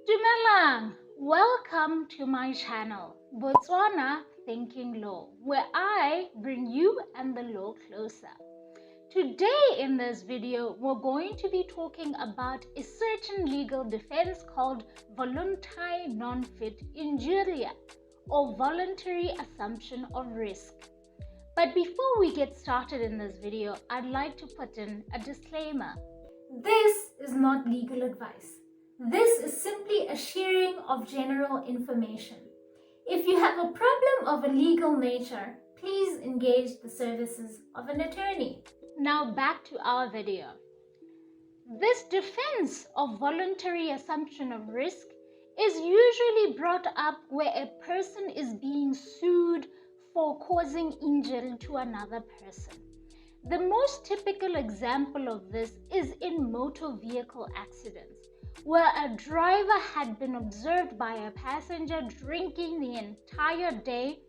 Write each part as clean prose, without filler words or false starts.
Dumelang, welcome to my channel, Botswana Thinking Law, where I bring you and the law closer. Today in this video, we're going to be talking about a certain legal defense called volunti non-fit injuria, or voluntary assumption of risk. But before we get started in this video, I'd like to put in a disclaimer. This is not legal advice. This is simply a sharing of general information. If you have a problem of a legal nature, please engage the services of an attorney. Now back to our video. This defense of voluntary assumption of risk is usually brought up where a person is being sued for causing injury to another person. The most typical example of this is in motor vehicle accidents, where a driver had been observed by a passenger drinking the entire day.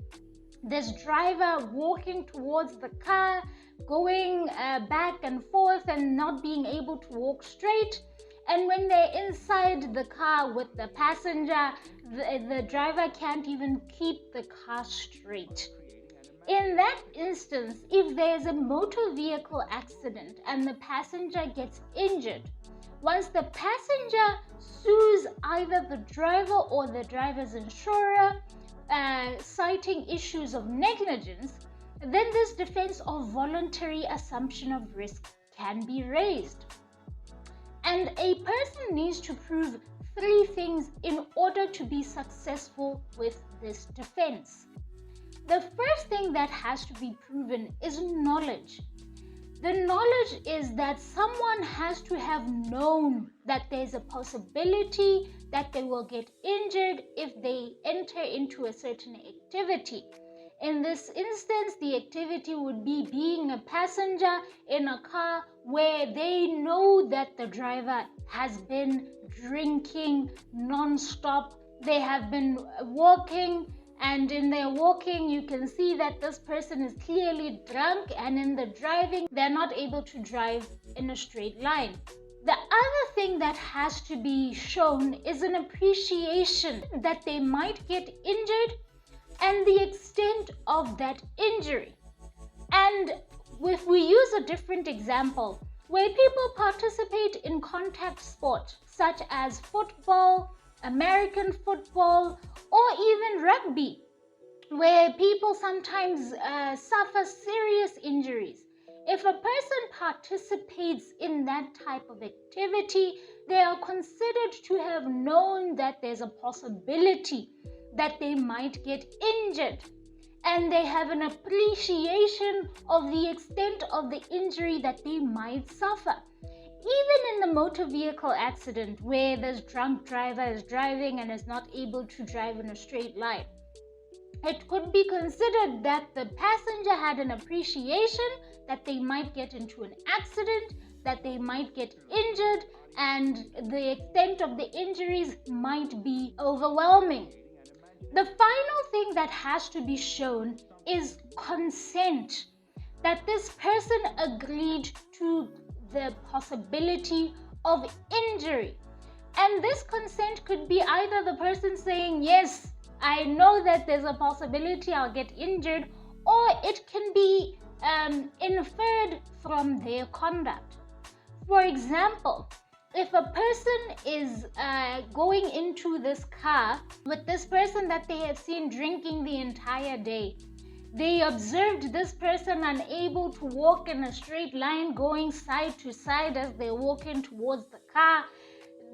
This driver walking towards the car, going back and forth and not being able to walk straight. And when they're inside the car with the passenger, the driver can't even keep the car straight. In that instance, if there's a motor vehicle accident and the passenger gets injured, once the passenger sues either the driver or the driver's insurer, citing issues of negligence, then this defense of voluntary assumption of risk can be raised. And a person needs to prove three things in order to be successful with this defense. The first thing that has to be proven is knowledge. The knowledge is that someone has to have known that there's a possibility that they will get injured if they enter into a certain activity. In this instance, the activity would be being a passenger in a car where they know that the driver has been drinking non-stop. They have been walking, and in their walking, you can see that this person is clearly drunk, and in the driving, they're not able to drive in a straight line. The other thing that has to be shown is an appreciation that they might get injured and the extent of that injury. And if we use a different example, where people participate in contact sport, such as football, American football, or even rugby, where people sometimes suffer serious injuries. If a person participates in that type of activity, they are considered to have known that there's a possibility that they might get injured, and they have an appreciation of the extent of the injury that they might suffer. Even in the motor vehicle accident where this drunk driver is driving and is not able to drive in a straight line, it could be considered that the passenger had an appreciation that they might get into an accident, that they might get injured, and the extent of the injuries might be overwhelming. The final thing that has to be shown is consent, that this person agreed to the possibility of injury. And this consent could be either the person saying, yes, I know that there's a possibility I'll get injured, or it can be inferred from their conduct. For example, if a person is going into this car with this person that they have seen drinking the entire day, they observed this person unable to walk in a straight line, going side to side as they're walking towards the car.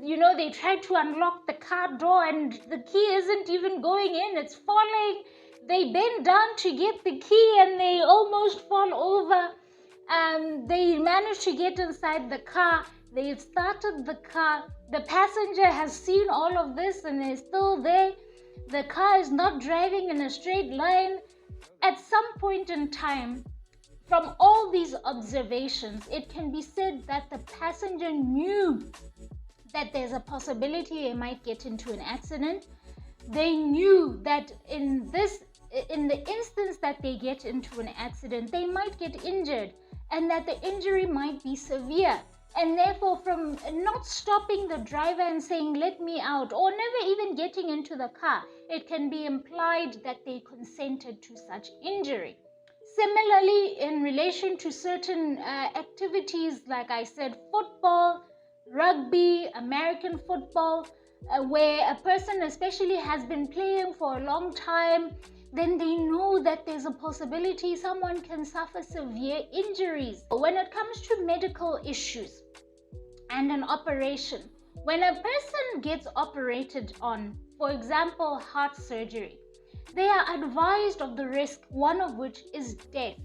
They try to unlock the car door and the key isn't even going in, it's falling. They bend down to get the key and they almost fall over. They manage to get inside the car. They've started the car. The passenger has seen all of this and is still there. The car is not driving in a straight line. At some point in time, from all these observations, it can be said that the passenger knew that there's a possibility they might get into an accident. They knew that in the instance that they get into an accident, they might get injured and that the injury might be severe. And therefore, from not stopping the driver and saying, let me out, or never even getting into the car, it can be implied that they consented to such injury. Similarly, in relation to certain activities, like I said, football, rugby, American football, where a person especially has been playing for a long time, then they know that there's a possibility someone can suffer severe injuries. When it comes to medical issues and an operation, when a person gets operated on, for example, heart surgery, they are advised of the risk, one of which is death.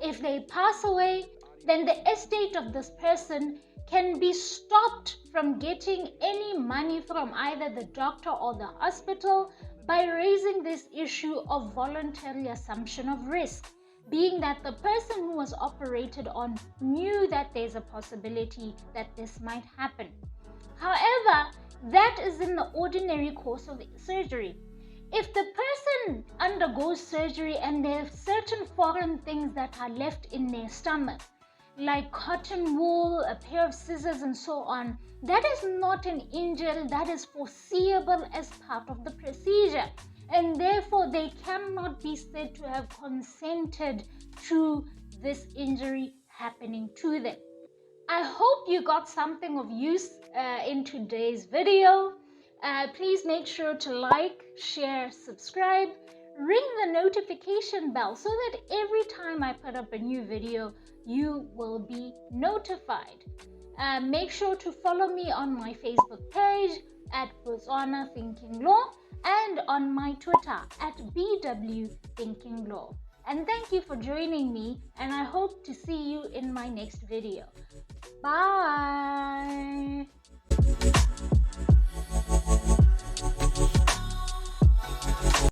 If they pass away, then the estate of this person can be stopped from getting any money from either the doctor or the hospital by raising this issue of voluntary assumption of risk, being that the person who was operated on knew that there's a possibility that this might happen. However, that is in the ordinary course of surgery. If the person undergoes surgery and there are certain foreign things that are left in their stomach, like cotton wool, a pair of scissors, and so on, that is not an injury that is foreseeable as part of the procedure, and therefore they cannot be said to have consented to this injury happening to them. I hope you got something of use in today's video. Please make sure to like, share, subscribe, ring the notification bell so that every time I put up a new video, you will be notified. Make sure to follow me on my Facebook page at Botswana Thinking Law and on my Twitter at BW Thinking Law. And thank you for joining me, and I hope to see you in my next video. Bye.